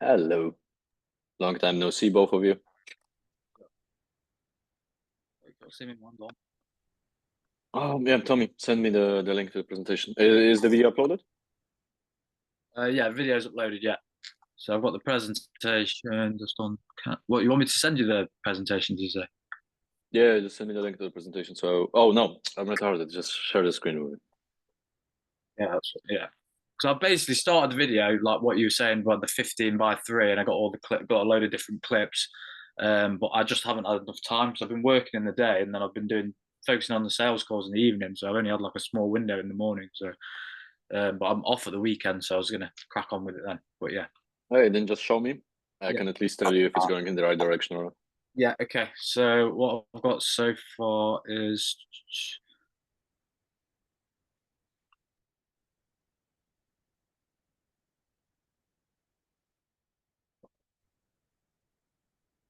Hello. Long time no see, both of you. Oh, yeah, Tommy, send me the link to the presentation. Is the video uploaded? Yeah, video's uploaded, yeah. So I've got the presentation just on. What, you want me to send you the presentation, did you say? Yeah, just send me the link to the presentation. So, oh no, I'm retarded. Just share the screen with me. Yeah. So I basically started the video like what you were saying about the 15:3, and I got all the got a load of different clips. But I just haven't had enough time because I've been working in the day and then I've been focusing on the sales calls in the evening. So I've only had like a small window in the morning. So, but I'm off at the weekend, so I was gonna crack on with it then. But yeah. Hey, then just show me. I Yeah. can at least tell you if it's going in the right direction or not. Yeah, okay. So what I've got so far is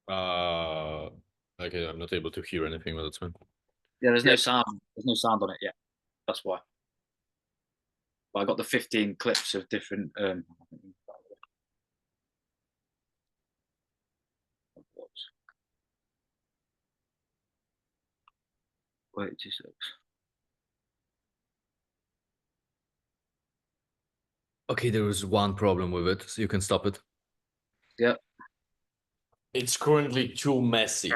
Uh, okay, I'm not able to hear anything, but that's fine. yeah, there's no sound. There's no sound on it yet. That's why. But I got the 15 clips of different. Wait, 2 seconds. Okay, there is one problem with it, so you can stop it. Yeah. It's currently too messy.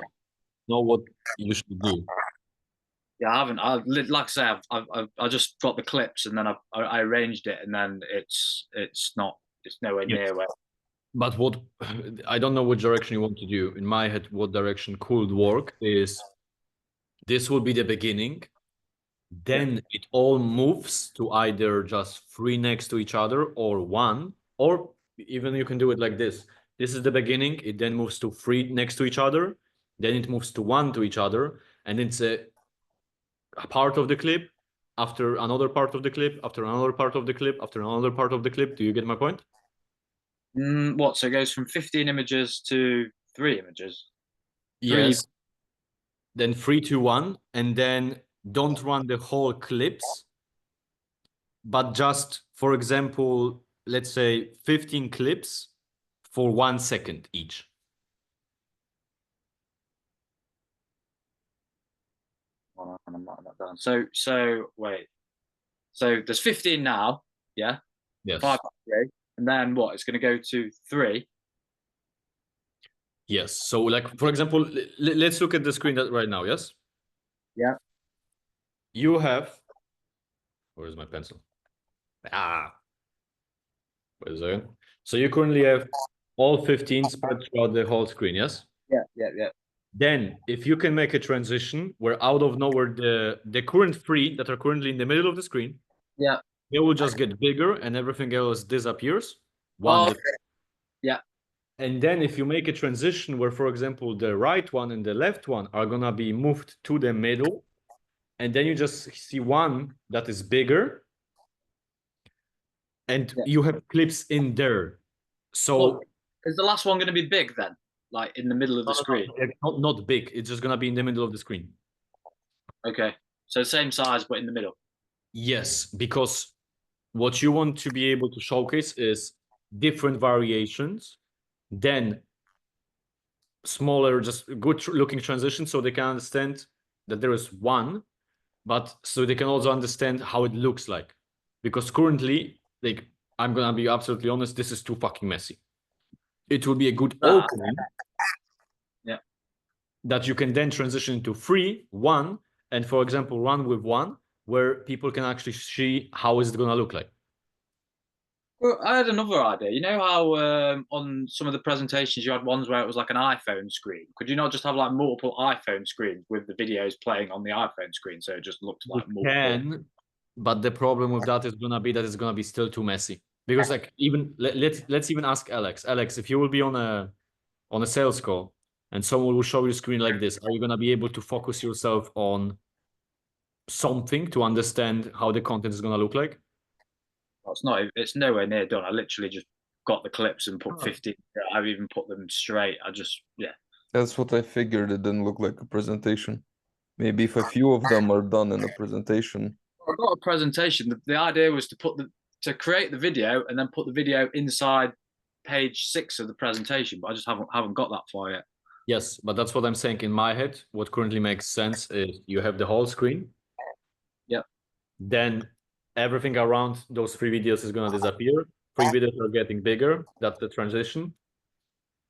Know what you should do. Yeah, I haven't. Like I say, I just got the clips and then I arranged it and then it's not. It's nowhere Yes. near where. But what I don't know which direction you want to do. In my head, what direction could work is this will be the beginning. Then it all moves to either just three next to each other or one, or even you can do it like this. This is the beginning. It then moves to three next to each other. Then it moves to one to each other. And it's a part of the clip after another part of the clip, after another part of the clip, after another part of the clip. Do you get my point? What? So it goes from 15 images to 3 images. Yes. Then 3, 2, 1, and then don't run the whole clips, but just, for example, let's say 15 clips for 1 second each. I'm not that down. So wait. So there's 15 now. Yeah. Yes. 5, 3, and then what? It's going to go to 3. Yes. So, like, for example, let's look at the screen right now. Yes. Yeah. You have. Where's my pencil? Ah. Wait a second. So you currently have all 15 spread throughout the whole screen. Yes. Yeah. Then, if you can make a transition where out of nowhere the current three that are currently in the middle of the screen, Yeah. they will just get bigger and everything else disappears. Oh, yeah. And then if you make a transition where, for example, the right one and the left one are gonna be moved to the middle, and then you just see one that is bigger, and you have clips in there. So Well, is the last one going to be big then? Like in the middle of the screen? not big. It's just gonna be in the middle of the screen. Okay. So same size, but in the middle. Yes, because what you want to be able to showcase is different variations, then smaller, just good looking transitions so they can understand that there is one, but so they can also understand how it looks like. Because currently, like, I'm gonna be absolutely honest, this is too fucking messy. It will be a good opening that you can then transition into 3, 1, and for example, run with 1, where people can actually see how is it gonna look like. Well, I had another idea. You know how on some of the presentations you had ones where it was like an iPhone screen? Could you not just have like multiple iPhone screens with the videos playing on the iPhone screen so it just looked like multiple? Can, but the problem with that is gonna be that it's gonna be still too messy. Because like even let's even ask Alex. Alex, if you will be on a sales call and someone will show you a screen like this, are you gonna be able to focus yourself on something to understand how the content is gonna look like? Well, it's not. It's nowhere near done. I literally just got the clips and put 15. I've even put them straight. Yeah. That's what I figured. It didn't look like a presentation. Maybe if a few of them are done in a presentation. I got a presentation. The idea was to create the video and then put the video inside page 6 of the presentation, but I just haven't got that far yet. Yes, but that's what I'm saying in my head. What currently makes sense is you have the whole screen. Yep. Then everything around those 3 videos is gonna disappear. 3 videos are getting bigger. That's the transition.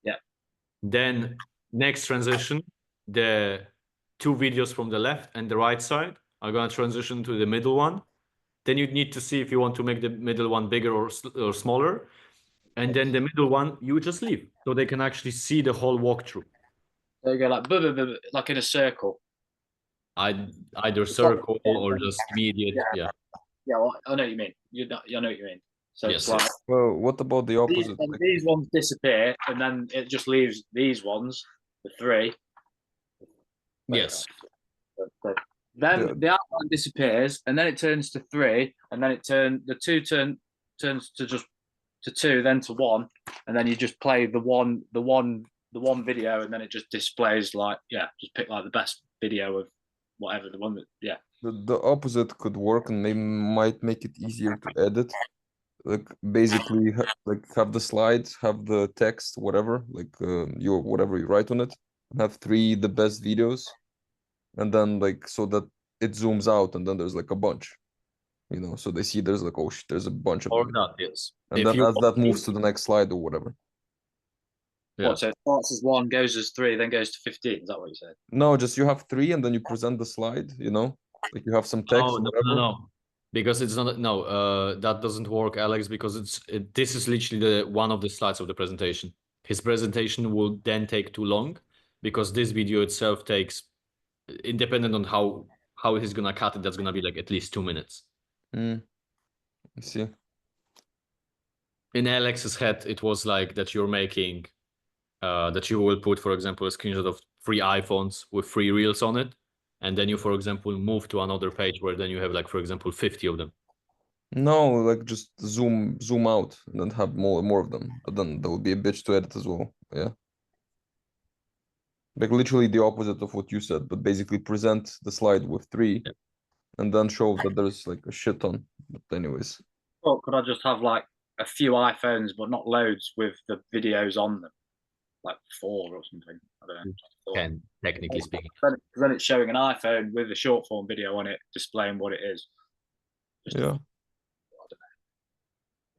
Yeah. Then next transition, the 2 videos from the left and the right side are gonna transition to the middle one. Then you need to see if you want to make the middle one bigger or smaller. And then the middle one, you just leave so they can actually see the whole walkthrough. So you go like in a circle. Either circle or just immediate. Yeah. Yeah, well, I know what you mean. I know what you mean. So Yes, it's like Well, what about the opposite? Like, these ones disappear, and then it just leaves these ones, the 3. Yes. Then the outline disappears, and then it turns to 3, and then the 2 turns to just to 2, then to 1, and then you just play the one video, and then it just displays like just pick like the best video of whatever the one that the opposite could work and maybe might make it easier to edit. Like basically, like have the slides, have the text, whatever, like whatever you write on it, and have 3 the best videos, and then like so that it zooms out, and then there's like a bunch, so they see there's like, oh shit, there's a bunch of Or them, not, yes. and then as that moves to the next slide or whatever. Yeah. So it starts as 1, goes as 3, then goes to 15. Is that what you said? No, just you have 3, and then you present the slide. Like you have some text. Oh, no. Because it's not that doesn't work, Alex, because this is literally one of the slides of the presentation. His presentation will then take too long because this video itself takes, independent on how he's gonna cut it, that's gonna be like at least 2 minutes. I see. In Alex's head, it was like that you're making that you will put, for example, a screenshot of 3 iPhones with 3 reels on it. And then you, for example, move to another page where then you have like, for example, 50 of them. No, like just zoom out and then have more of them. But then that would be a bitch to edit as well. Yeah. Like literally the opposite of what you said, but basically present the slide with 3 and then show that there's like a shit ton. But anyways. Or could I just have like a few iPhones, but not loads, with the videos on them? Like 4 or something. I don't know. 10, technically speaking. Because then it's showing an iPhone with a short form video on it, displaying what it is. Yeah.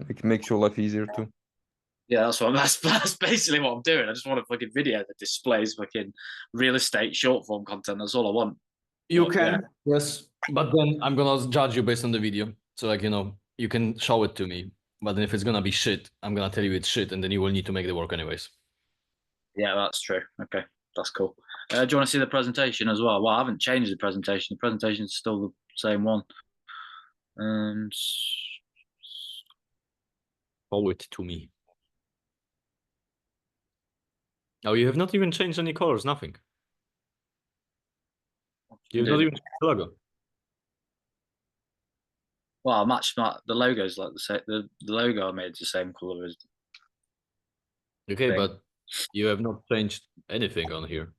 It makes your life easier too. Yeah, that's basically what I'm doing. I just want a fucking video that displays fucking real estate short form content. That's all I want. You can, yes, but then I'm gonna judge you based on the video. So like, you can show it to me, but then if it's gonna be shit, I'm gonna tell you it's shit, and then you will need to make the work anyways. Yeah, that's true. Okay, that's cool. Do you want to see the presentation as well? Well, I haven't changed the presentation. The presentation is still the same one. Show it to me. Oh, you have not even changed any colors, nothing. You've not even changed the logo. Well, I matched the logo's like the same. The logo I made is the same color as. Okay, but you have not changed anything on here,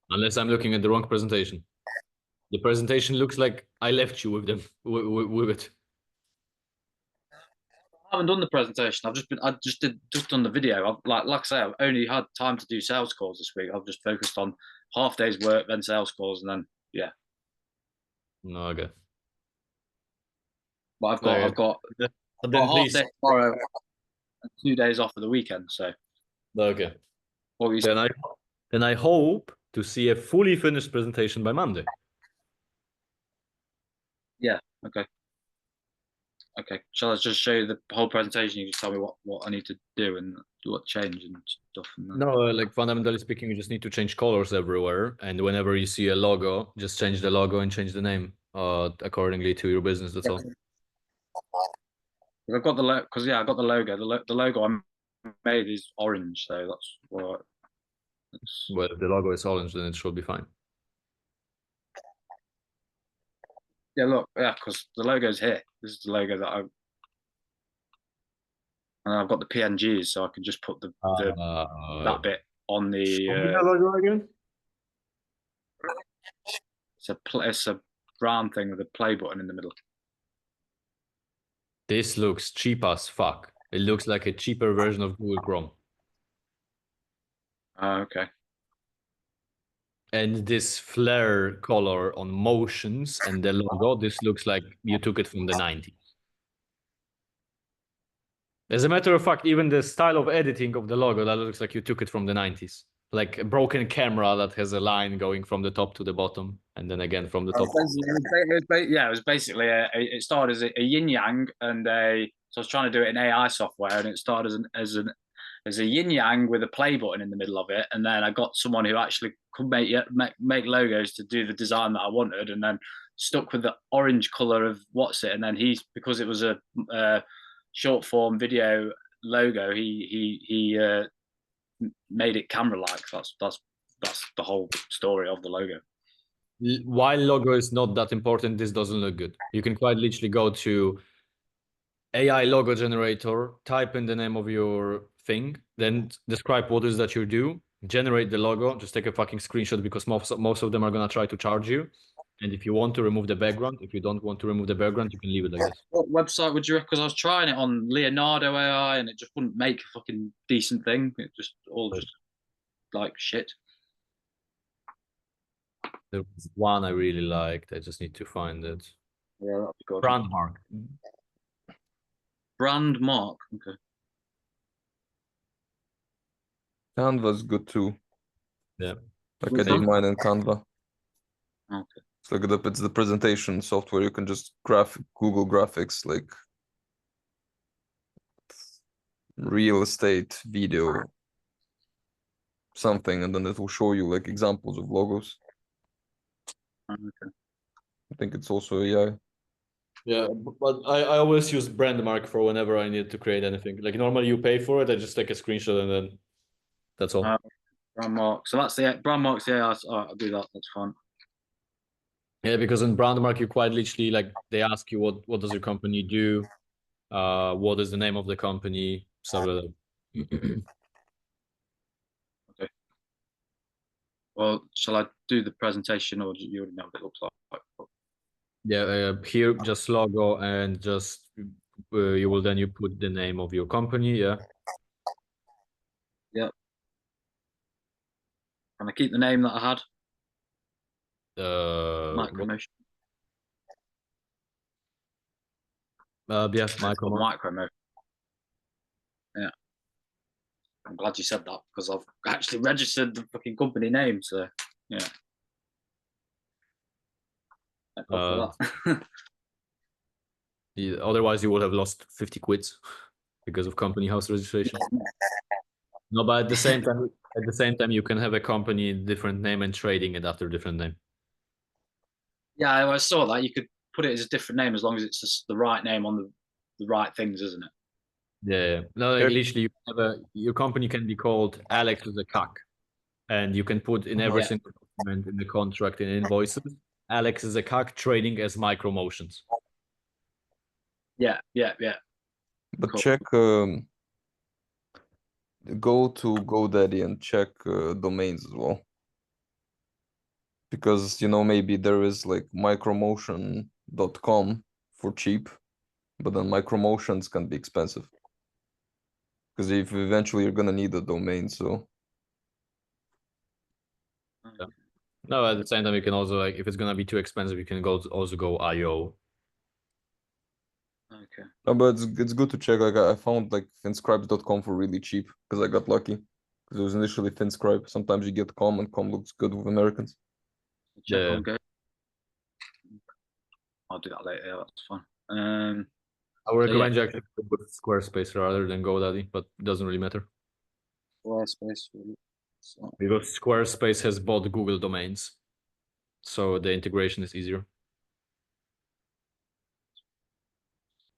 unless I'm looking at the wrong presentation. The presentation looks like I left you with them with it. I haven't done the presentation. I just done the video. Like I say, I've only had time to do sales calls this week. I've just focused on half day's work, then sales calls, and then No, okay. But I've got half day tomorrow and 2 days off of the weekend. So okay. What were you saying? Then I hope to see a fully finished presentation by Monday. Yeah. Okay. Shall I just show you the whole presentation? You just tell me what I need to do and what change and stuff. No, like fundamentally speaking, you just need to change colors everywhere, and whenever you see a logo, just change the logo and change the name accordingly to your business. That's all. I've got the I got the logo. The logo I made is orange, so that's what. Well, if the logo is orange, then it should be fine. Yeah, look, because the logo's here. This is the logo that and I've got the PNGs, so I can just put that bit on the. Logo again? It's a brown thing with a play button in the middle. This looks cheap as fuck. It looks like a cheaper version of Google Chrome. Okay. And this flare color on motions and the logo, this looks like you took it from the 90s. As a matter of fact, even the style of editing of the logo, that looks like you took it from the 90s. Like a broken camera that has a line going from the top to the bottom, and then again from the top. It was basically it started as a yin yang, and so I was trying to do it in AI software, and it started as a yin yang with a play button in the middle of it, and then I got someone who actually could make logos to do the design that I wanted, and then stuck with the orange color of and then because it was a short form video logo, he made it camera like. That's the whole story of the logo. While logo is not that important, this doesn't look good. You can quite literally go to AI logo generator, type in the name of your thing, then describe what is that you do, generate the logo, just take a fucking screenshot because most of them are gonna try to charge you. And if you want to remove the background, if you don't want to remove the background, you can leave it like this. What website would you recommend? Because I was trying it on Leonardo AI and it just wouldn't make a fucking decent thing. It just like shit. There was one I really liked. I just need to find it. Yeah, that'd be good. Brandmark. Brandmark. Okay. Canva's good too. Yeah. Like I did mine in Canva. Okay. It's like it's the presentation software. You can just Google graphics like real estate video something, and then it will show you like examples of logos. Okay. I think it's also AI. Yeah, but I always use Brandmark for whenever I need to create anything. Like normally you pay for it, I just take a screenshot and then that's all. Brandmark. So that's the Brandmark's the AI. I'll do that. That's fine. Yeah, because in Brandmark you quite literally like they ask you what does your company do, what is the name of the company, stuff like that. Okay. Well, shall I do the presentation, or do you already know what it looks like? Yeah, here just logo and just you will then put the name of your company. Yeah. Yep. Can I keep the name that I had? Micromotion. Yeah, Micromotion. Yeah. I'm glad you said that because I've actually registered the fucking company name. So yeah. Yeah, otherwise you would have lost 50 quids because of company house registration. No, but at the same time, you can have a company different name and trading it after different name. Yeah, I saw that. You could put it as a different name as long as it's just the right name on the right things, isn't it? Yeah. No, like literally, you have your company can be called Alex with a CAC, and you can put in every single document in the contract and invoices, Alex is a CAC trading as micro motions. Yeah. But cool. Check, go to GoDaddy and check domains as well. Because, you know, maybe there is like micromotion.com for cheap, but then micromotions can be expensive. Because if eventually you're gonna need a domain, so. Yeah. No, at the same time, you can also like if it's gonna be too expensive, you can also go IO. Okay. No, but it's good to check. Like I found like thinscribes.com for really cheap because I got lucky. Because it was initially thinscribe. Sometimes you get com, and com looks good with Americans. Check on Go. I'll do that later. Yeah, that's fine. I would recommend you actually go with Squarespace rather than GoDaddy, but it doesn't really matter. Squarespace. Because Squarespace has bought Google domains, so the integration is easier.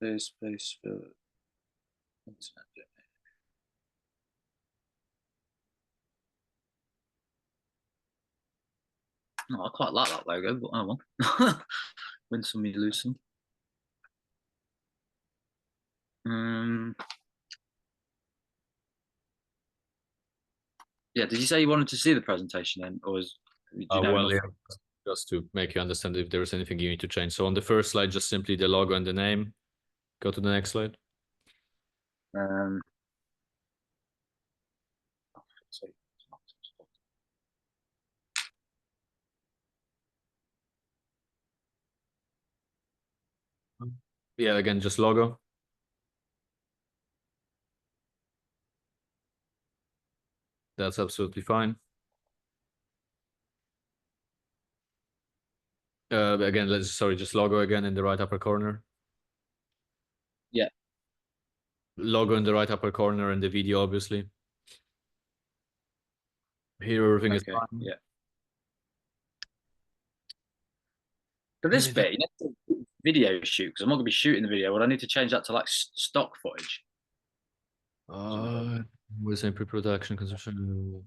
Squarespace. No, I quite like that logo, but oh well. Win some, you lose some. Yeah, did you say you wanted to see the presentation then, or was? Well, yeah, just to make you understand if there's anything you need to change. So on the first slide, just simply the logo and the name. Go to the next slide. Um, Yeah, again, just logo. That's absolutely fine. Again, just logo again in the right upper corner. Yeah. Logo in the right upper corner and the video, obviously. Here, everything is Okay. fine. Yeah. For this bit, you know, video shoot, because I'm not gonna be shooting the video. Would I need to change that to like stock footage? We're saying pre-production consumption.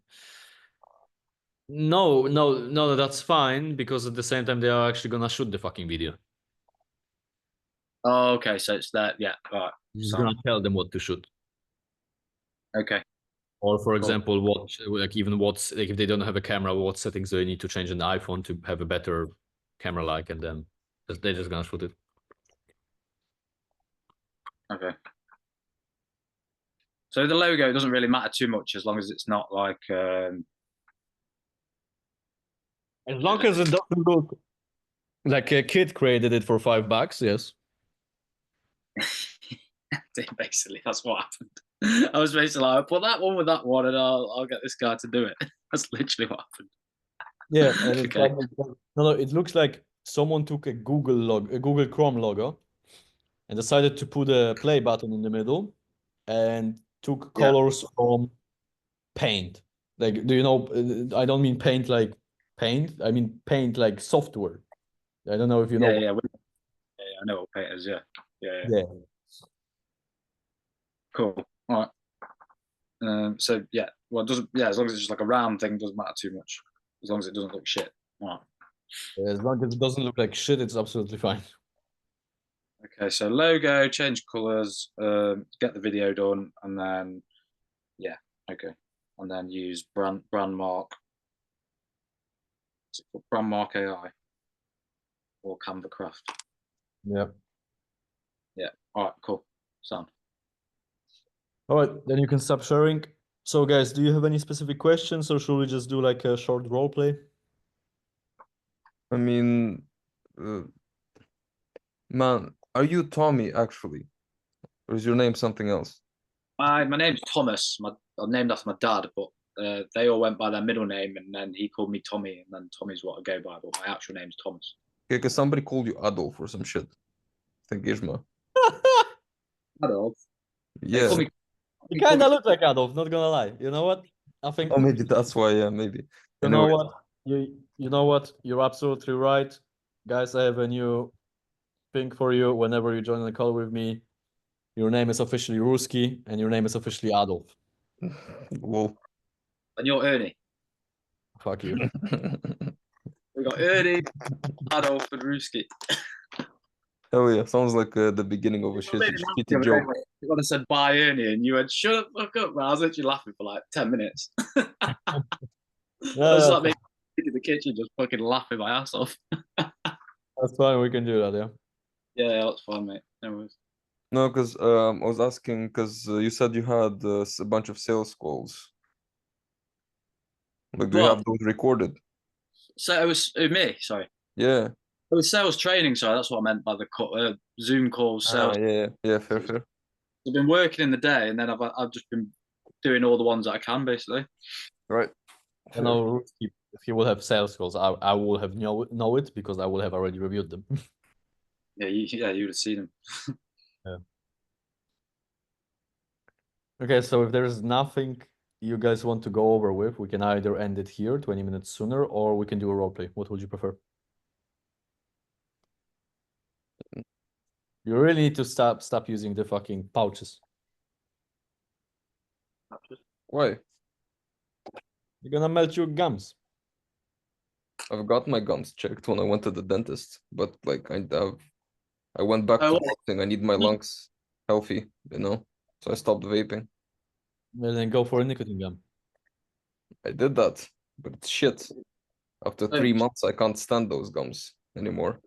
No, that's fine because at the same time they are actually gonna shoot the fucking video. Oh, okay. So it's that. Yeah. All right. You're just So, gonna tell them what to shoot. okay. Or for Cool. example, what's like if they don't have a camera, what settings do they need to change in the iPhone to have a better camera like, and then they're just gonna shoot it. Okay. So the logo doesn't really matter too much as long as it's not like As long as it doesn't look like a kid created it for $5, yes. basically that's what happened. I was basically like, I'll put that one with that one and I'll get this guy to do it. That's literally what happened. Yeah, and it's Okay. no, it looks like someone took a Google Chrome logo and decided to put a play button in the middle and took Yeah. colors from Paint. Like, do you know? I don't mean Paint like paint. I mean Paint like software. I don't know if you know. Yeah, yeah, I know what paint is. Yeah, yeah. Yeah. Cool. All right. So yeah, well, it doesn't. Yeah, as long as it's just like a round thing, doesn't matter too much. As long as it doesn't look shit. All right. As long as it doesn't look like shit, it's absolutely fine. Okay, so logo, change colors, get the video done, and then yeah, okay, and then use brand mark. What's it called? Brand mark AI or Canva Craft. Yeah. Yeah. All right. Cool. Sound. All right, then you can stop sharing. So, guys, do you have any specific questions, or should we just do like a short role play? I mean, man, are you Tommy actually? Or is your name something else? My name's Thomas. I'm named after my dad, but they all went by their middle name, and then he called me Tommy, and then Tommy's what I go by, but my actual name's Thomas. Okay, because somebody called you Adolf or some shit. I think Isma. Adolf. Yeah. Call me, You kind of look like Adolf, not gonna lie. You know what? I think Oh, maybe that's why. Yeah, maybe. you know what? You know what? You're absolutely right. Guys, I have a new thing for you. Whenever you join the call with me, your name is officially Ruski and your name is officially Adolf. Whoa. and you're Ernie. Fuck you. We got Ernie, Adolf, and Ruski. Hell yeah, sounds like the beginning of a shitty joke. You would have said bye Ernie, and you went shut the fuck up, man. I was actually laughing for like 10 minutes. I was like making in the kitchen, just fucking laughing my ass off. That's fine. We can do that. Yeah. Yeah, that's fine, mate. No worries. No, because I was asking because you said you had a bunch of sales calls. Like, do you have those recorded? So it was me. Sorry. Yeah. It was sales training. Sorry, that's what I meant by the Zoom calls. Sales. Yeah, fair. I've been working in the day, and then I've just been doing all the ones that I can, basically. Right. I know if he will have sales calls, I will have know it because I will have already reviewed them. Yeah, you would have seen them. Yeah. Okay, so if there's nothing you guys want to go over with, we can either end it here 20 minutes sooner, or we can do a roleplay. What would you prefer? You really need to stop using the fucking pouches. Why? You're gonna melt your gums. I've got my gums checked when I went to the dentist, but like I went back to something. I need my lungs healthy, you know. So I stopped vaping. Well, then go for a nicotine gum. I did that, but it's shit. After 3 months, I can't stand those gums anymore.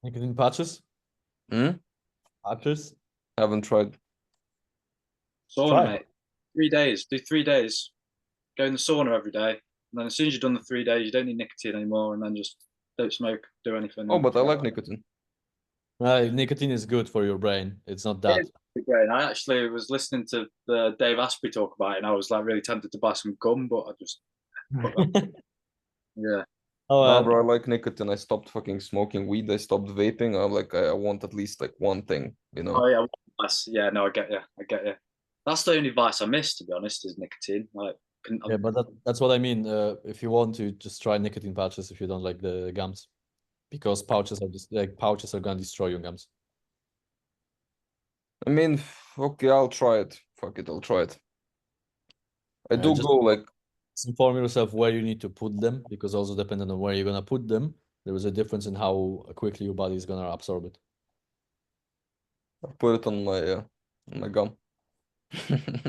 Nicotine patches? Hmm? Patches? Haven't tried. Sauna, Try. mate. 3 days. Do 3 days. Go in the sauna every day. And then as soon as you've done the 3 days, you don't need nicotine anymore. And then just don't smoke, do anything. Oh, but I like nicotine. Nicotine is good for your brain. It's not that. Great. I actually was listening to the Dave Asprey talk about it, and I was like really tempted to buy some gum, but I just yeah. Oh, No, bro, I like nicotine. I stopped fucking smoking weed. I stopped vaping. I'm like, I want at least like one thing, you know? Oh yeah, yeah. No, I get you. I get you. That's the only vice I miss, to be honest, is nicotine. Like, yeah, but that's what I mean. If you want to just try nicotine patches, if you don't like the gums, because pouches are just like pouches are gonna destroy your gums. I mean, okay, I'll try it. Fuck it, I'll try it. I do Just go like, inform yourself where you need to put them, because also depending on where you're gonna put them, there is a difference in how quickly your body is gonna absorb it. I put it on my gum. If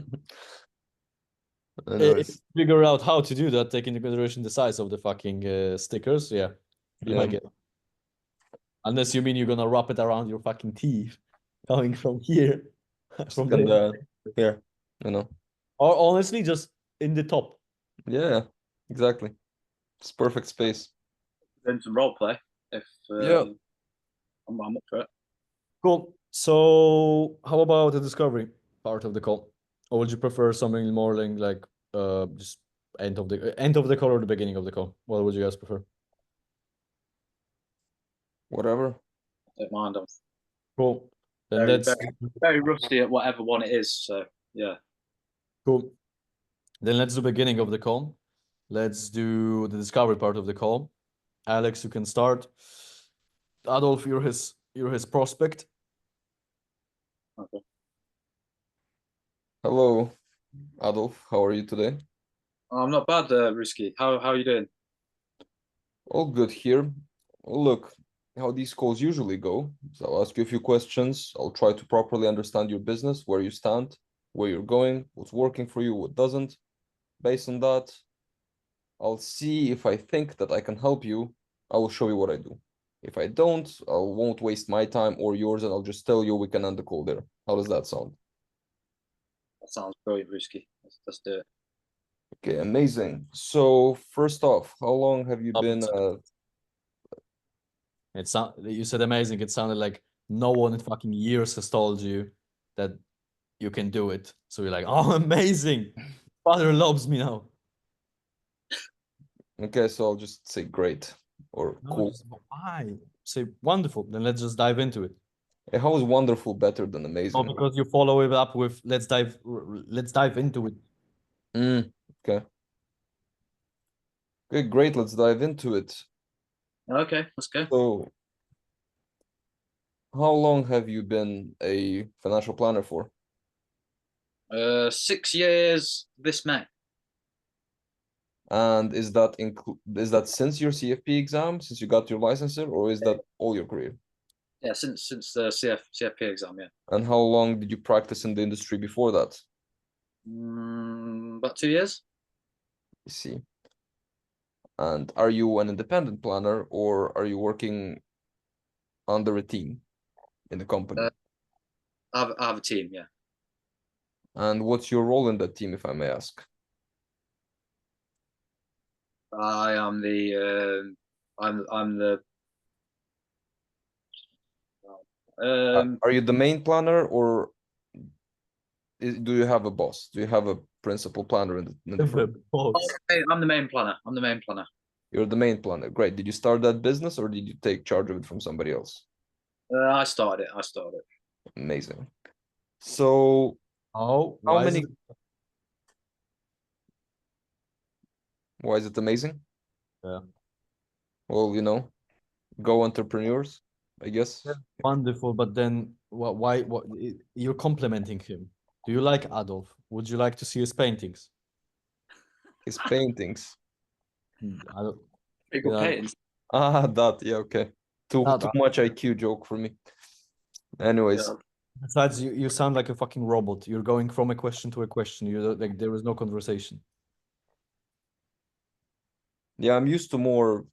Anyways, you figure out how to do that, take into consideration the size of the fucking stickers, yeah, you might yeah, get. Unless you mean you're gonna wrap it around your fucking teeth, coming from here, from and there. here, you know. Or honestly, just in the top. Yeah, exactly. It's perfect space. then some role play if Yeah. I'm up for it. Cool. So how about the discovery part of the call? Or would you prefer something more like just end of the call or the beginning of the call? What would you guys prefer? Whatever. Don't mind. I'm Cool. Then very, let's very rusty at whatever one it is. So yeah. cool. Then let's do beginning of the call. Let's do the discovery part of the call. Alex, you can start. Adolf, you're his prospect. Okay. Hello, Adolf. How are you today? I'm not bad, Risky. How are you doing? All good here. Look, how these calls usually go. So I'll ask you a few questions. I'll try to properly understand your business, where you stand, where you're going, what's working for you, what doesn't. Based on that, I'll see if I think that I can help you. I will show you what I do. If I don't, I won't waste my time or yours, and I'll just tell you we can end the call there. How does that sound? That sounds brilliant, Risky. Let's do it. Okay, amazing. So first off, how long have you been You said amazing. It sounded like no one in fucking years has told you that you can do it. So you're like, oh, amazing. Father loves me now. Okay, so I'll just say great or No, cool. just why? Say wonderful. Then let's just dive into it. How is wonderful better than Oh, amazing? because you follow it up with let's dive into it. Okay. Okay, great. Let's dive into it. Okay, let's go. So, how long have you been a financial planner for? 6 years this May. And is that since your CFP exam, since you got your licensure, or is that all your career? Yeah, since the CFP exam, yeah. And how long did you practice in the industry before that? About 2 years. I see. And are you an independent planner or are you working under a team in the company? I have a team, yeah. And what's your role in that team, if I may ask? I am the I'm the Are you the main planner or do you have a boss? Do you have a principal planner in the firm? I'm the main planner. I'm the main planner. You're the main planner. Great. Did you start that business or did you take charge of it from somebody else? I started it. Amazing. So Oh, how many? Why is it amazing? Yeah. Well, go entrepreneurs, I guess. Wonderful, but then why you're complimenting him? Do you like Adolf? Would you like to see his paintings? His paintings. I don't, Pretty good paintings. That, yeah, okay. Too much IQ joke for me. Anyways. Yeah. Besides, you sound like a fucking robot. You're going from a question to a question. You're like there is no conversation. Yeah, I'm used to more,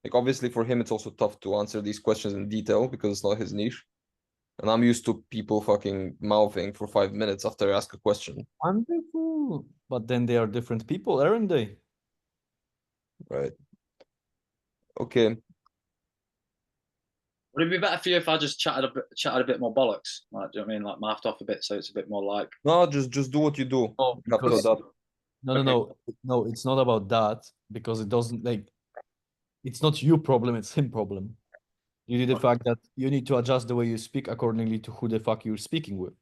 like obviously for him it's also tough to answer these questions in detail because it's not his niche. And I'm used to people fucking mouthing for 5 minutes after I ask a question. Wonderful. But then they are different people, aren't they? Right. Okay. Would it be better for you if I just chatted a bit more bollocks? Like, do you know what I mean? Like, mouthed off a bit, so it's a bit more like. No, just do what you do. Oh, You have to because adapt. no, it's not about that because it doesn't like it's not your problem, it's him problem. You need the fact that you need to adjust the way you speak accordingly to who the fuck you're speaking with.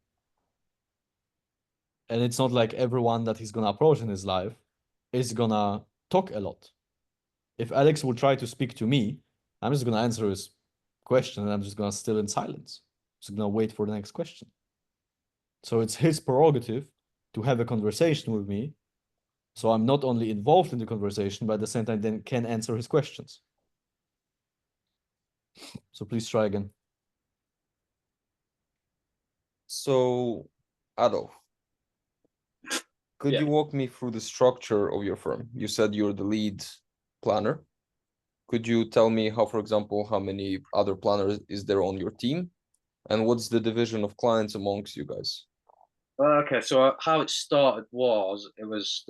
And it's not like everyone that he's gonna approach in his life is gonna talk a lot. If Alex will try to speak to me, I'm just gonna answer his question and I'm just gonna still in silence. Just gonna wait for the next question. So it's his prerogative to have a conversation with me. So I'm not only involved in the conversation, but at the same time then can answer his questions. So please try again. So, Adolf, could Yeah. you walk me through the structure of your firm? You said you're the lead planner. Could you tell me how, for example, how many other planners is there on your team? And what's the division of clients amongst you guys? Okay, so how it started was there was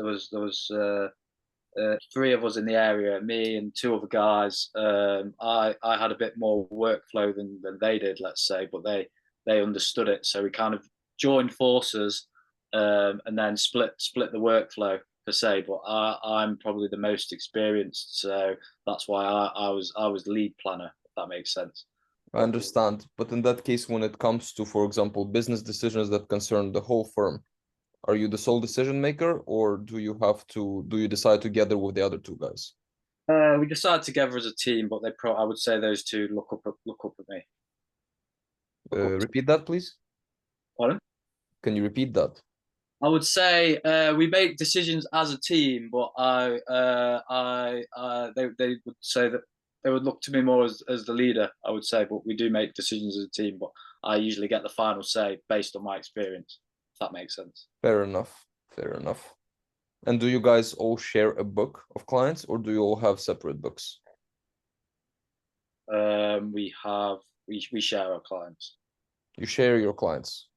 three of us in the area, me and two other guys. I had a bit more workflow than they did, let's say, but they understood it, so we kind of joined forces, and then split the workflow per se. But I'm probably the most experienced, so that's why I was lead planner, if that makes sense. I understand, but in that case, when it comes to, for example, business decisions that concern the whole firm, are you the sole decision maker, or do you decide together with the other two guys? We decided together as a team, but I would say those two look up at me. Repeat that, please. Pardon? Can you repeat that? I would say we make decisions as a team, but they would say that they would look to me more as the leader, I would say, but we do make decisions as a team, but I usually get the final say based on my experience, if that makes sense. Fair enough. Fair enough. And do you guys all share a book of clients, or do you all have separate books? We share our clients. You share your clients.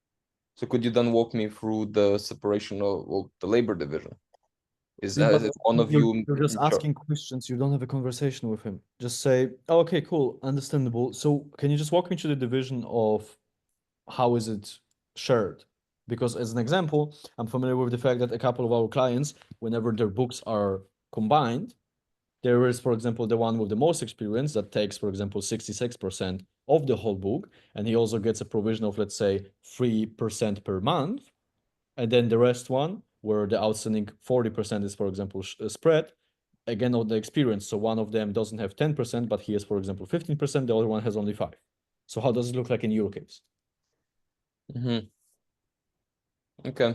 So could you then walk me through the separation of well, the labor division? Is But one of you you're just in charge? asking questions. You don't have a conversation with him. Just say, oh, okay, cool, understandable. So can you just walk me through the division of how is it shared? Because as an example, I'm familiar with the fact that a couple of our clients, whenever their books are combined, there is, for example, the one with the most experience that takes, for example, 66% of the whole book, and he also gets a provision of, let's say, 3% per month. And then the rest one, where the outstanding 40% is, for example, spread, again, of the experience. So one of them doesn't have 10%, but he has, for example, 15%, the other one has only 5. So how does it look like in your case? Okay.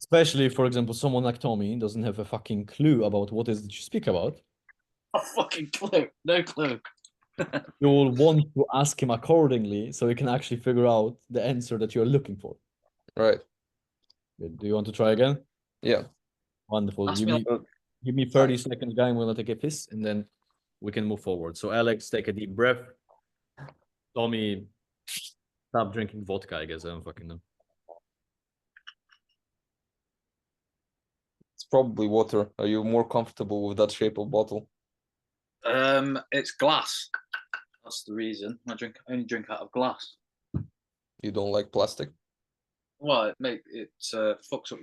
Especially, for example, someone like Tommy doesn't have a fucking clue about what is it you speak about. A fucking clue, no clue. You will want to ask him accordingly so you can actually figure out the answer that you're looking for. Right. Do you want to try again? Yeah. Wonderful. Ask me Give me 30 seconds, guy. I'm gonna take a piss and then we can move forward. So Alex, take a deep breath. Tommy, stop drinking vodka, I guess. I don't fucking know. It's probably water. Are you more comfortable with that shape of bottle? It's glass. That's the reason. I only drink out of glass. You don't like plastic? Well, it fucks up.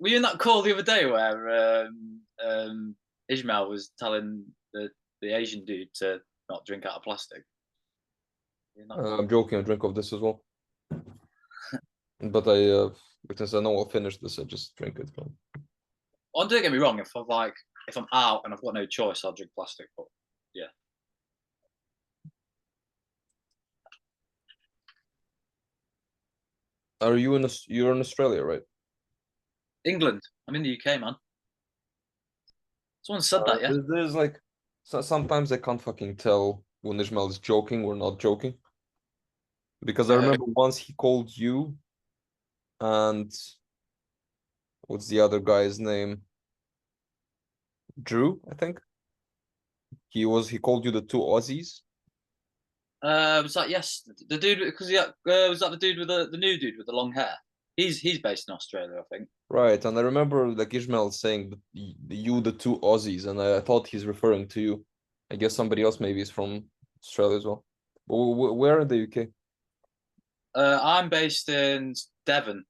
Were you in that call the other day where Ismael was telling the Asian dude to not drink out of plastic? I'm joking. I drink of this as well. But because I know I'll finish this, I just drink it. Well, don't get me wrong. If I'm out and I've got no choice, I'll drink plastic. But yeah. You're in Australia, right? England. I'm in the UK, man. Someone said that, yeah. There's like sometimes I can't fucking tell when Ismail is joking or not joking. Because I remember once he called you and what's the other guy's name? Drew, I think. He called you the two Aussies. Was that yes, the dude because was that the dude with the new dude with the long hair? He's based in Australia, I think. Right, and I remember like Ishmael saying that you the two Aussies, and I thought he's referring to you. I guess somebody else maybe is from Australia as well. But where in the UK? I'm based in Devon.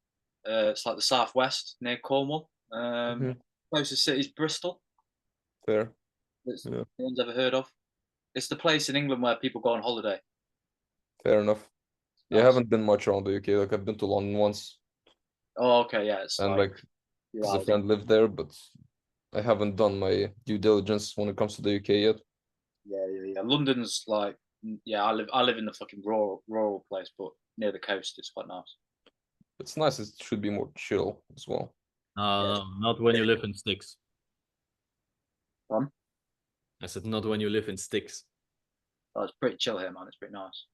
It's like the southwest near Cornwall. Mhm. Closest city is Bristol. Fair. That's Yeah, no one's ever heard of. It's the place in England where people go on holiday. fair enough. Yeah, I Nice. haven't been much around the UK. Like I've been to London once, Oh, okay, yeah, it's and like like few because a hours. friend lived there, but I haven't done my due diligence when it comes to the UK yet. Yeah. London's like, yeah, I live in the fucking rural place, but near the coast, it's quite nice. It's nice. It should be more chill as well. No, not when you live in sticks. Fun. I said not when you live in sticks. Oh, it's pretty chill here, man. It's pretty nice.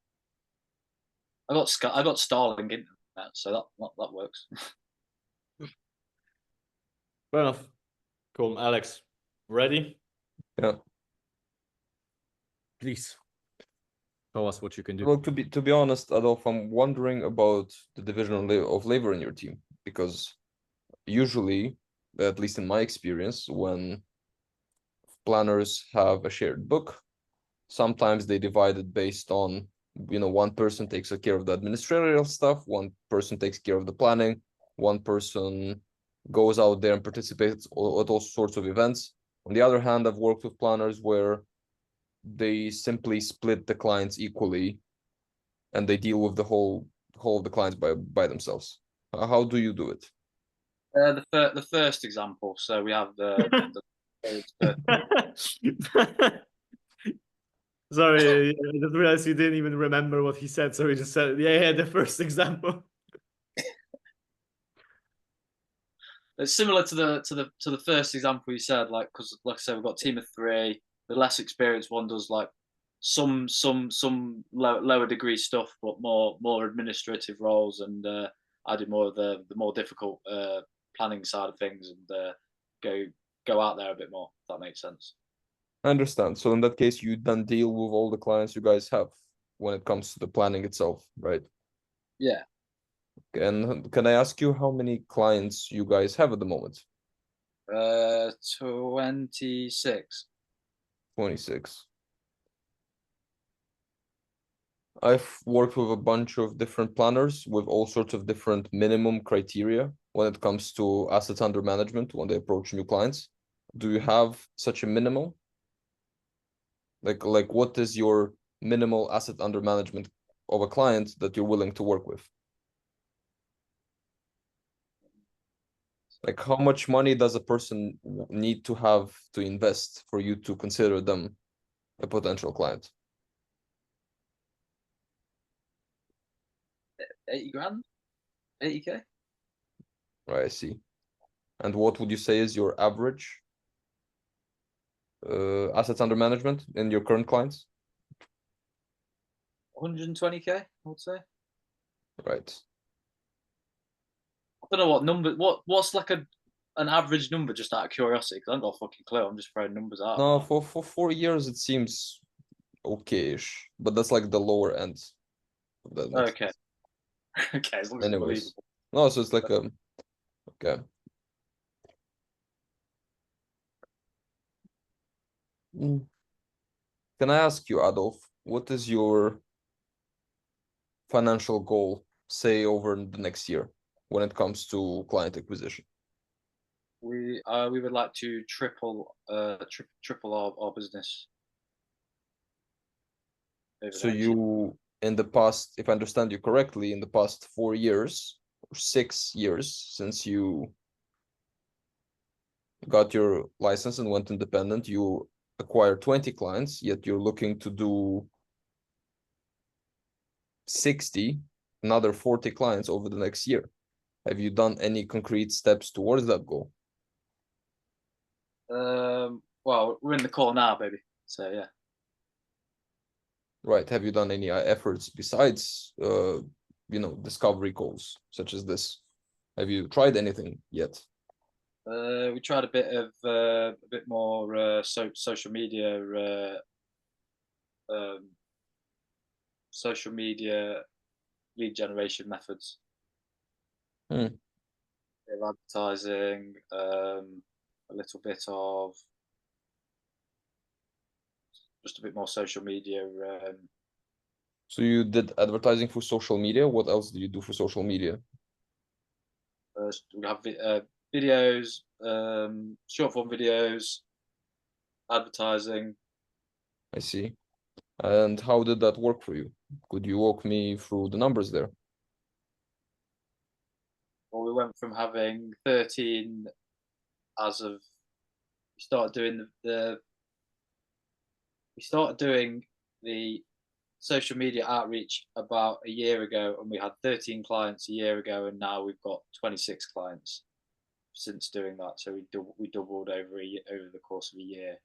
I got Starlink internet, so that works. Fair enough. Cool, Alex. Ready? Yeah. Please show us what you can do. Well, to be honest, Adolf, I'm wondering about the division of labor in your team because usually, at least in my experience, when planners have a shared book, sometimes they divide it based on, one person takes care of the administrative stuff, one person takes care of the planning, one person goes out there and participates at all sorts of events. On the other hand, I've worked with planners where they simply split the clients equally and they deal with the whole of the clients by themselves. How do you do it? The first example. So we have Sorry, I just realized you didn't even remember what he said, so he just said, yeah, the first example. it's similar to the first example you said, like because like I said, we've got a team of three. The less experienced one does like some lower degree stuff, but more administrative roles, and I do more of the more difficult planning side of things, and go out there a bit more. If that makes sense. I understand. So in that case, you then deal with all the clients you guys have when it comes to the planning itself, right? Yeah. And can I ask you how many clients you guys have at the moment? 26. 26. I've worked with a bunch of different planners with all sorts of different minimum criteria when it comes to assets under management when they approach new clients. Do you have such a minimal? Like what is your minimal asset under management of a client that you're willing to work with? Like how much money does a person need to have to invest for you to consider them a potential client? 80 grand, 80K. Right, I see. And what would you say is your average assets under management in your current clients? 120K, I would say. Right. I don't know what number. What's like an average number, just out of curiosity? Because I haven't got a fucking clue. I'm just throwing numbers out. No, for 4 years it seems okay-ish, but that's like the lower end of that metric. Okay. Okay, as long as it's Anyways, believable. no, so it's like okay. Mm. Can I ask you, Adolf, what is your financial goal, say over the next year when it comes to client acquisition? We would like to triple our business over So the next year. you, in the past, if I understand you correctly, in the past 4 years or 6 years since you got your license and went independent, you acquired 20 clients, yet you're looking to do 60, another 40 clients over the next year. Have you done any concrete steps towards that goal? Well, we're in the call now, baby. So yeah. Right. Have you done any efforts besides, discovery calls such as this? Have you tried anything yet? We tried a bit more social media social media lead generation methods. Hmm. Bit of advertising, a little bit of just a bit more social media. So you did advertising for social media. What else did you do for social media? We have videos, short form videos, advertising. I see. And how did that work for you? Could you walk me through the numbers there? Well, we went from having 13 as of we started doing we started doing the social media outreach about a year ago, and we had 13 clients a year ago, and now we've got 26 clients since doing that. So we doubled over over the course of a year.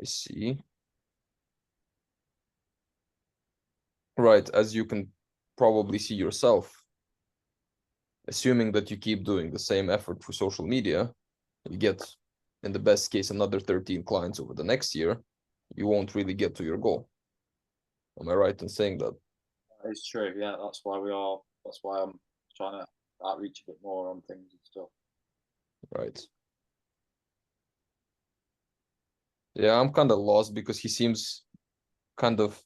I see. Right, as you can probably see yourself, assuming that you keep doing the same effort for social media, you get, in the best case, another 13 clients over the next year, you won't really get to your goal. Am I right in saying that? It's true. Yeah, that's why I'm trying to outreach a bit more on things and stuff. Right. Yeah, I'm kind of lost because he seems kind of,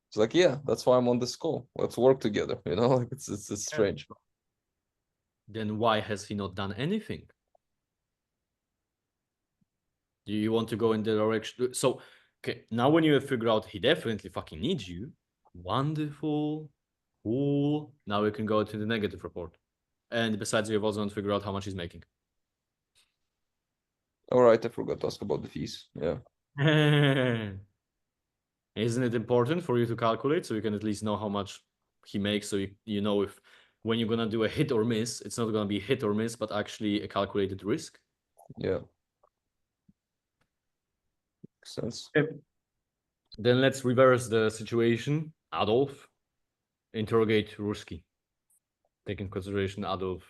it's like, yeah, that's why I'm on this call. Let's work together, you know, like it's strange. Then why has he not done anything? Do you want to go in the direction? So, okay, now when you have figured out he definitely fucking needs you, wonderful, cool. Now we can go to the negative report. And besides, we have also not figured out how much he's making. All right, I forgot to ask about the fees. Yeah. Isn't it important for you to calculate so you can at least know how much he makes, so you know if when you're gonna do a hit or miss, it's not gonna be hit or miss, but actually a calculated risk? Yeah. Makes sense. Okay. Then let's reverse the situation. Adolf, interrogate Ruski. Take into consideration Adolf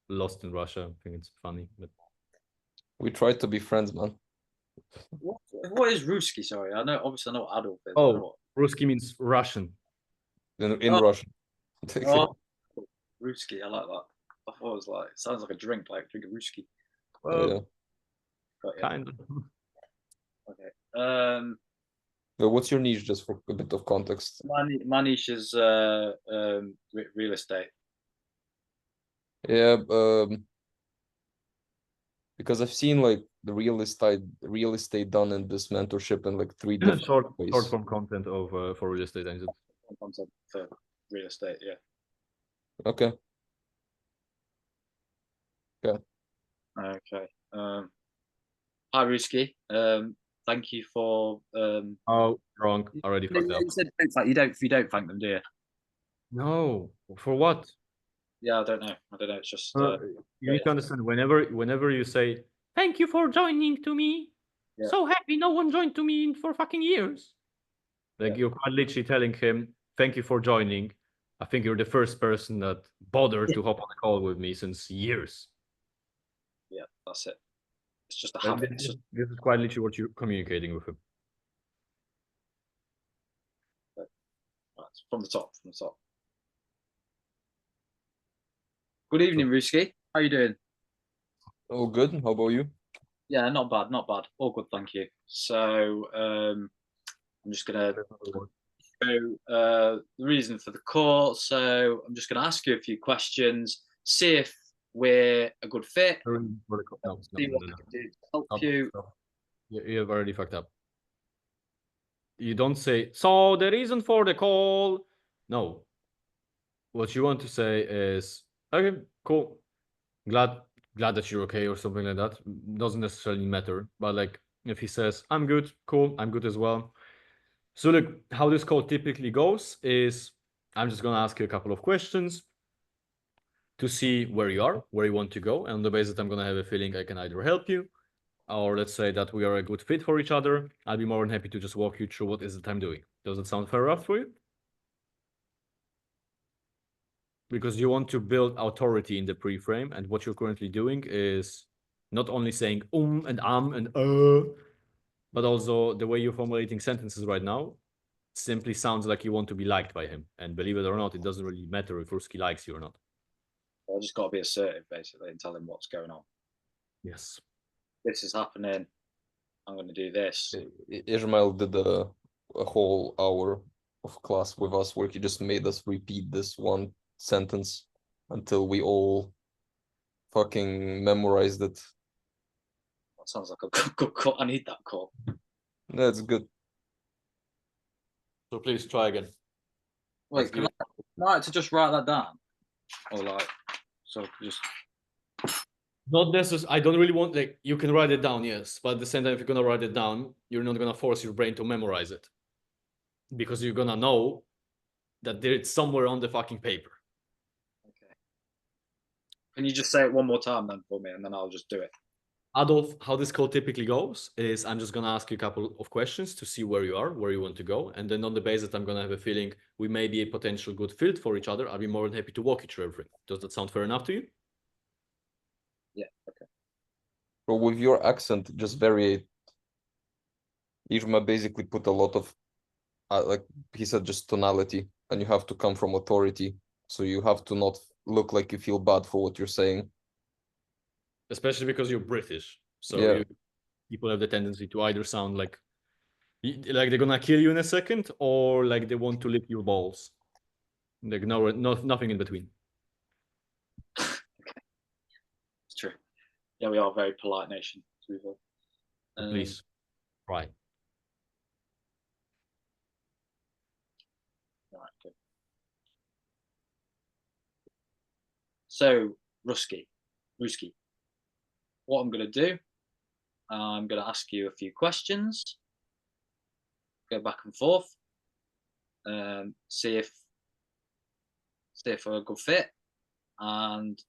lost in Russia. I think it's funny, but We tried to be friends, man. What is Ruski? Sorry, I know. Obviously, I know what Adolf is. oh, Ruski means Russian. In Oh. Russian. Oh, Ruski. I like that. I thought it was like it sounds like a drink, like drink a Ruski. Yeah. Kind of. Okay. But what's your niche, just for a bit of context? My niche is real estate. Yeah, because I've seen like the real estate done in this mentorship in like 3 different short ways. form content of for real estate agents. Concept for real estate, yeah. Okay. Okay. Hi, Ruski. Thank you for. Oh, wrong. Already fucked up. You said you don't thank them, do you? No. For what? Yeah, I don't know. It's just. You need to understand. Whenever you say thank you for joining to me, Yeah. so happy no one joined to me for fucking years. Like you're quite literally telling him thank you for joining. I think you're the first person that bothered to hop on a call with me since years. Yeah, that's it. It's just a Like, habit. this is quite literally what you're communicating with him. From the top. Good evening, Ruski. How you doing? Oh, good. How about you? Yeah, not bad. All good, thank you. So, I'm just gonna go the reason for the call. So, I'm just gonna ask you a few questions, see if we're a good fit. No, See what I can do to help you. You have already fucked up. You don't say, so the reason for the call. No. What you want to say is, okay, cool. Glad that you're okay or something like that. Doesn't necessarily matter. But like if he says, I'm good, cool, I'm good as well. So look, how this call typically goes is I'm just gonna ask you a couple of questions to see where you are, where you want to go. And on the basis that I'm gonna have a feeling I can either help you, or let's say that we are a good fit for each other. I'll be more than happy to just walk you through what is it I'm doing. Does it sound fair enough for you? Because you want to build authority in the pre-frame, and what you're currently doing is not only saying and but also the way you're formulating sentences right now simply sounds like you want to be liked by him. And believe it or not, it doesn't really matter if Ruski likes you or not. I just got to be assertive, basically, and tell him what's going on. Yes. This is happening. I'm going to do this. Ismael did a whole hour of class with us where he just made us repeat this one sentence until we all fucking memorized it. That sounds like a good call. I need that call. That's good. So please try again. Wait, can I to just write that down? Or like, so just... Not necessarily. I don't really want, like, you can write it down, yes. But at the same time, if you're going to write it down, you're not going to force your brain to memorize it. Because you're going to know that it's somewhere on the fucking paper. Okay. Can you just say it one more time then for me, and then I'll just do it? Adolf, how this call typically goes is I'm just going to ask you a couple of questions to see where you are, where you want to go. And then on the basis that I'm going to have a feeling we may be a potential good fit for each other, I'll be more than happy to walk you through everything. Does that sound fair enough to you? Yeah, okay. But with your accent, just vary it. Irma basically put a lot of, like he said, just tonality, and you have to come from authority. So you have to not look like you feel bad for what you're saying. Especially because you're British. So Yeah. people have the tendency to either sound like they're gonna kill you in a second, or like they want to lick your balls. Like nothing in between. Okay. It's true. Yeah, we are a very polite nation. Please, right. Right, good. So, Ruski, what I'm going to do, I'm going to ask you a few questions, go back and forth, see if we're a good fit, and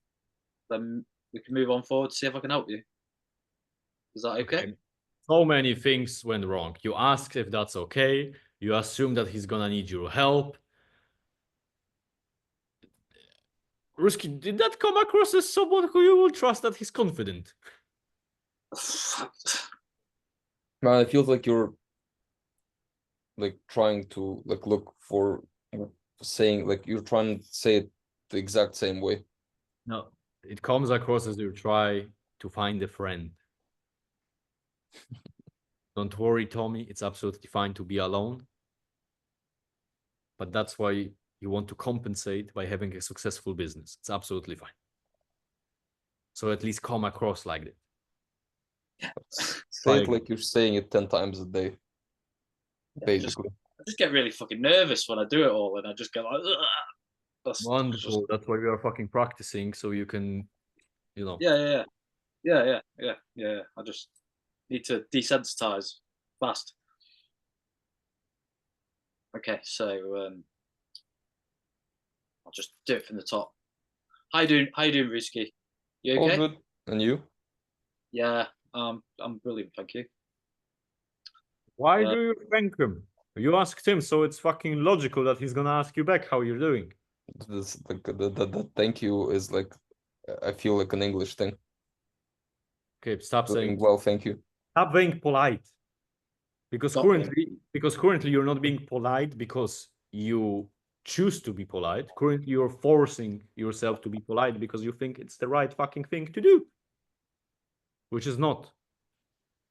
then we can move on forward to see if I can help you. Is that okay? So many things went wrong. You asked if that's okay. You assume that he's gonna need your help. Ruski, did that come across as someone who you will trust that he's confident? Man, it feels like you're like trying to like look for saying like you're trying to say it the exact same way. No, it comes across as you try to find a friend. Don't worry, Tommy. It's absolutely fine to be alone. But that's why you want to compensate by having a successful business. It's absolutely fine. So at least come across like that. Say it like you're saying it 10 times a day. Yeah, basically. I just get really fucking nervous when I do it all, and I just get like, that's wonderful. Just... That's why we are fucking practicing, so you can, you know. Yeah. I just need to desensitize fast. Okay, so I'll just do it from the top. How you doing, Ruski? You okay? All good. And you? Yeah, I'm brilliant, thank you. Why do you thank him? You asked him, so it's fucking logical that he's gonna ask you back how you're doing. This like the thank you is like I feel like an English thing. Okay, stop saying well, thank you. Stop being polite. Because currently you're not being polite because you choose to be polite. Currently you're forcing yourself to be polite because you think it's the right fucking thing to do. Which is not.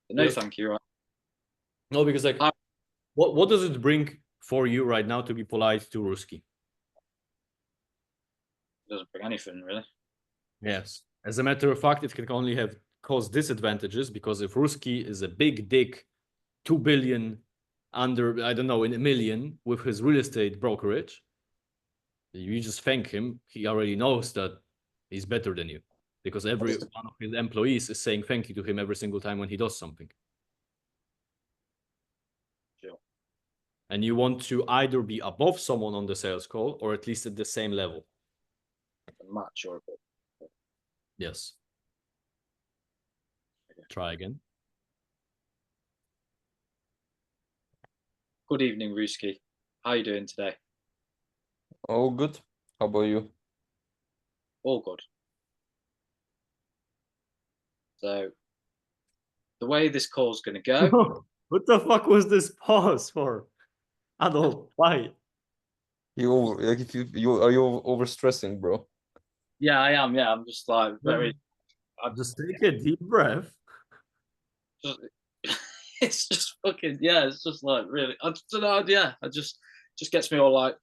No, thank you. Right? No, because like what does it bring for you right now to be polite to Ruski? It doesn't bring anything really. Yes. As a matter of fact, it can only have cause disadvantages because if Ruski is a big dick, 2 billion under, I don't know, in a million with his real estate brokerage, you just thank him. He already knows that he's better than you because every one of his employees is saying thank you to him every single time when he does something. Sure. And you want to either be above someone on the sales call or at least at the same level. Match or a bit. Yes. Okay. Try again. Good evening, Ruski. How are you doing today? All good. How about you? All good. So, the way this call's going to go... What the fuck was this pause for? Adult, why? Like if you are you overstressing, bro? Yeah, I am. Yeah, I'm just like very. Just take a deep breath. Just, it's just fucking yeah. It's just like really. I don't know. Yeah, I just gets me all like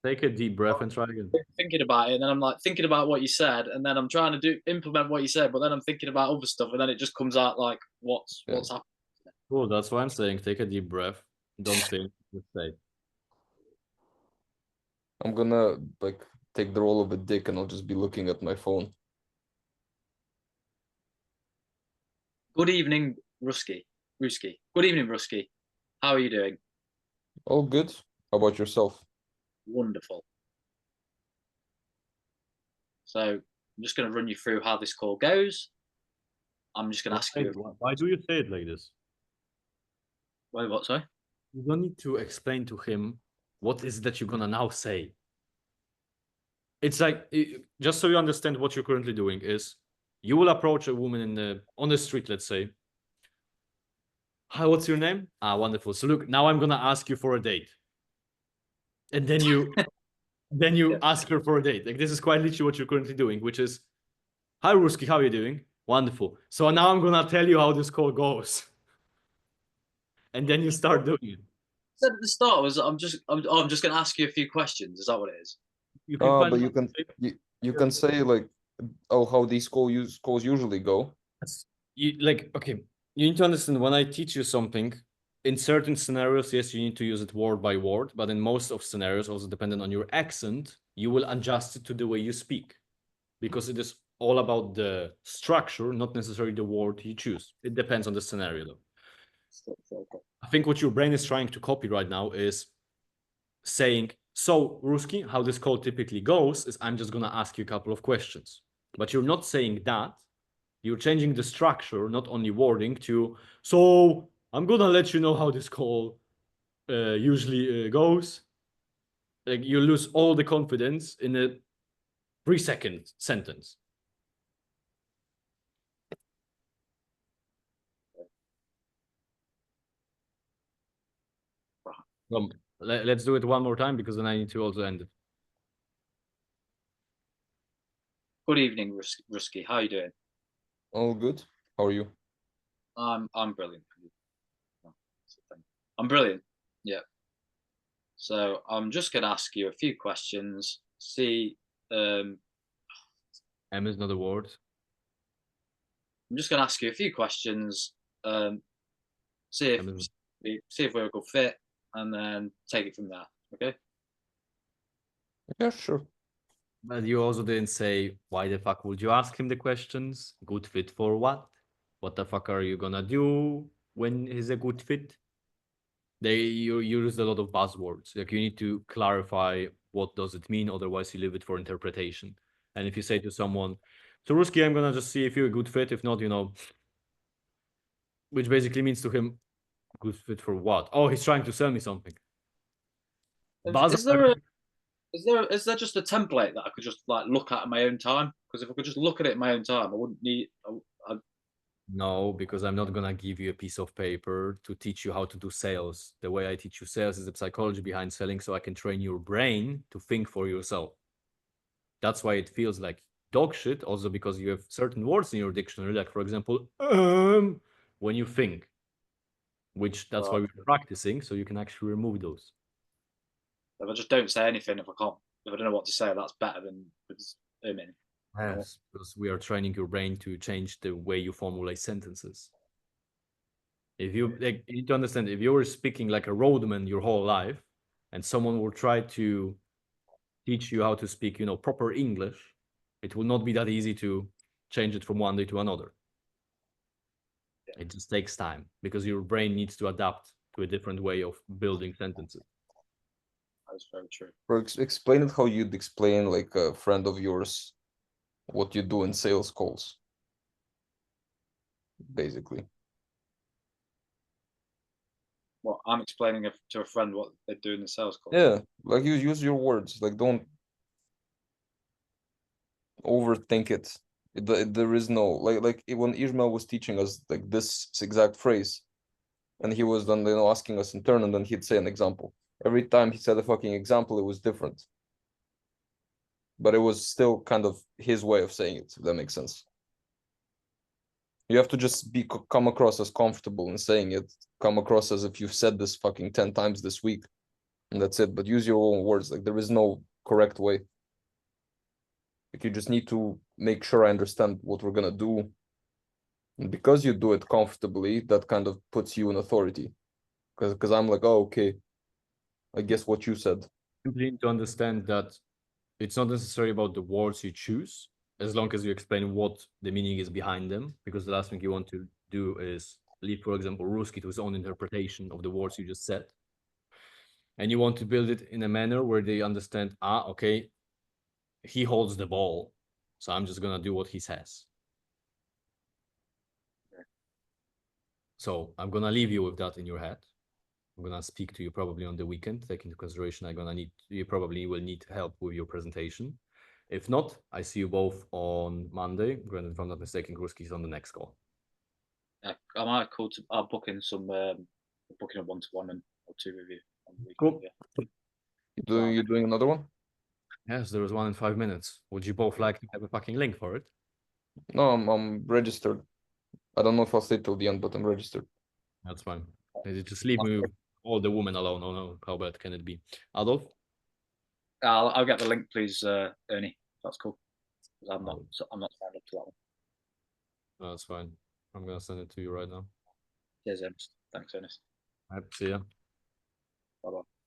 Take a deep breath and try again. thinking about it, and then I'm like thinking about what you said, and then I'm trying to implement what you said, but then I'm thinking about other stuff, and then it just comes out like what's happening. Cool, that's why I'm saying take a deep breath. Don't think, just say. I'm gonna like take the role of a dick and I'll just be looking at my phone. Good evening, Rusky. Good evening, Rusky. How are you doing? All good. How about yourself? Wonderful. So I'm just going to run you through how this call goes. I'm just going to ask you. Why do you say it like this? Wait, what? Sorry. You don't need to explain to him what is that you're gonna now say. It's like, just so you understand what you're currently doing is, you will approach a woman on the street, let's say. Hi, what's your name? Ah, wonderful. So look, now I'm gonna ask you for a date. And then you Yeah. ask her for a date. Like, this is quite literally what you're currently doing, which is, hi Ruski, how are you doing? Wonderful. So now I'm gonna tell you how this call goes. And then you start doing it. Said at the start was I'm just going to ask you a few questions. Is that what it is? You can find But you can say like, oh, how these calls usually go. okay, you need to understand, when I teach you something, in certain scenarios, yes, you need to use it word by word, but in most of scenarios, also depending on your accent, you will adjust it to the way you speak, because it is all about the structure, not necessarily the word you choose. It depends on the scenario, though. I think what your brain is trying to copy right now is saying, so Ruski, how this call typically goes is I'm just gonna ask you a couple of questions. But you're not saying that. You're changing the structure, not only wording, to, so I'm gonna let you know how this call usually goes. Like, you lose all the confidence in a 3-second sentence. Let's do it one more time, because then I need to also end it. Good evening, Rusky. How are you doing? All good. How are you? I'm brilliant. I'm brilliant. Yeah. So I'm just going to ask you a few questions. See, M is not a word. I'm just going to ask you a few questions. See if we're a good fit, and then take it from there. Okay. Yeah, sure. But you also didn't say, why the fuck would you ask him the questions? Good fit for what? What the fuck are you gonna do when he's a good fit? You use a lot of buzzwords. Like, you need to clarify what does it mean, otherwise you leave it for interpretation. And if you say to someone, so Ruski, I'm gonna just see if you're a good fit. If not, which basically means to him, good fit for what? Oh, he's trying to sell me something. Is there just a template that I could just like look at my own time? Because if I could just look at it in my own time, I wouldn't need. No, because I'm not gonna give you a piece of paper to teach you how to do sales. The way I teach you sales is the psychology behind selling, so I can train your brain to think for yourself. That's why it feels like dog shit, also because you have certain words in your dictionary, like, for example, when you think, which that's why we're practicing, so you can actually remove those. If I just don't say anything, if I don't know what to say, that's better than aiming. Yes, because we are training your brain to change the way you formulate sentences. If you like, you need to understand, if you were speaking like a roadman your whole life, and someone will try to teach you how to speak, proper English, it will not be that easy to change it from one day to another. It just takes time, because your brain needs to adapt to a different way of building sentences. That's very true. Bro, explain it how you'd explain like a friend of yours what you do in sales calls. Basically. Well, I'm explaining to a friend what they do in the sales call. Yeah, like you use your words. Like, don't overthink it. There is no like when Ismael was teaching us like this exact phrase, and he was then asking us in turn, and then he'd say an example. Every time he said a fucking example, it was different, but it was still kind of his way of saying it, if that makes sense. You have to just come across as comfortable in saying it, come across as if you've said this fucking 10 times this week, and that's it. But use your own words. Like, there is no correct way. Like, you just need to make sure I understand what we're gonna do. And because you do it comfortably, that kind of puts you in authority. Because I'm like, oh, okay, I guess what you said. You need to understand that it's not necessarily about the words you choose, as long as you explain what the meaning is behind them. Because the last thing you want to do is leave, for example, Ruski to his own interpretation of the words you just said. And you want to build it in a manner where they understand, okay, he holds the ball, so I'm just gonna do what he says. So I'm gonna leave you with that in your head. I'm gonna speak to you probably on the weekend, take into consideration you probably will need help with your presentation. If not, I see you both on Monday. Granted, if I'm not mistaken, Ruski's on the next call. I might call to. I'll book in some booking a 1-to-1 or 2 with you on the weekend. Cool. Yeah. You doing another one? Yes, there was one in 5 minutes. Would you both like to have a fucking link for it? No, I'm registered. I don't know if I'll stay till the end, but I'm registered. That's fine. Just leave me with all the women alone. Oh no, how bad can it be? Adolf? I'll get the link, please, Ernie. That's cool. I'm not signed up to that one. No, that's fine. I'm gonna send it to you right now. Cheers, Ernest. Thanks, Ernest. All right, see ya. Bye bye.